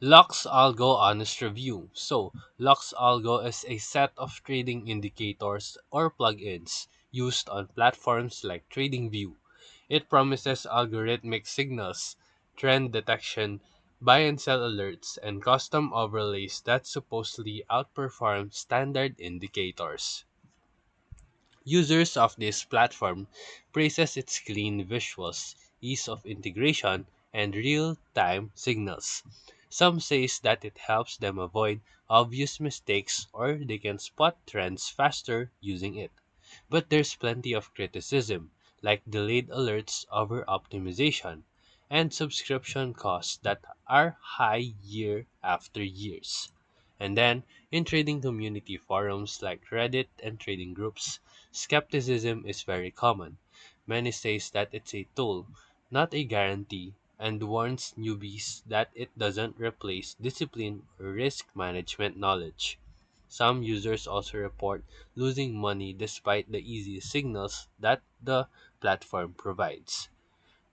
LuxAlgo Honest Review. So, LuxAlgo is a set of trading indicators or plugins used on platforms like TradingView. It promises algorithmic signals, trend detection, buy and sell alerts, and custom overlays that supposedly outperform standard indicators. Users of this platform praises its clean visuals, ease of integration, and real-time signals. Some says that it helps them avoid obvious mistakes or they can spot trends faster using it. But there's plenty of criticism, like delayed alerts over optimization and subscription costs that are high year after years. And then, in trading community forums like Reddit and trading groups, skepticism is very common. Many says that it's a tool, not a guarantee, and warns newbies that it doesn't replace discipline or risk management knowledge. Some users also report losing money despite the easy signals that the platform provides.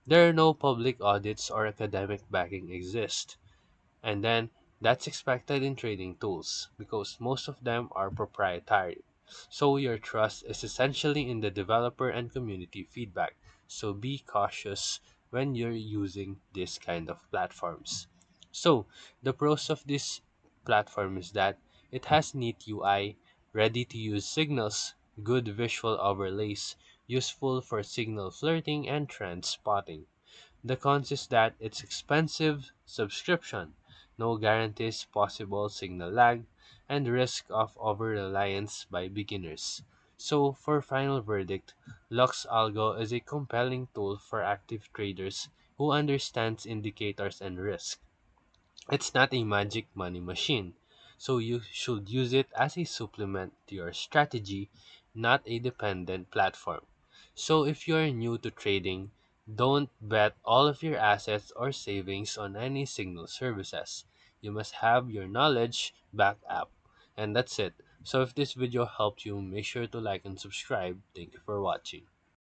There are no public audits or academic backing exist. And then that's expected in trading tools because most of them are proprietary. So your trust is essentially in the developer and community feedback. So be cautious when you're using this kind of platforms. So the pros of this platform is that it has neat UI, ready to use signals, good visual overlays, useful for signal flirting and trend spotting. The cons is that it's expensive subscription, no guarantees possible signal lag, and risk of over-reliance by beginners. So, for final verdict, LuxAlgo is a compelling tool for active traders who understands indicators and risk. It's not a magic money machine, so you should use it as a supplement to your strategy, not a dependent platform. So if you are new to trading, don't bet all of your assets or savings on any signal services. You must have your knowledge backed up. And that's it. So if this video helped you, make sure to like and subscribe. Thank you for watching.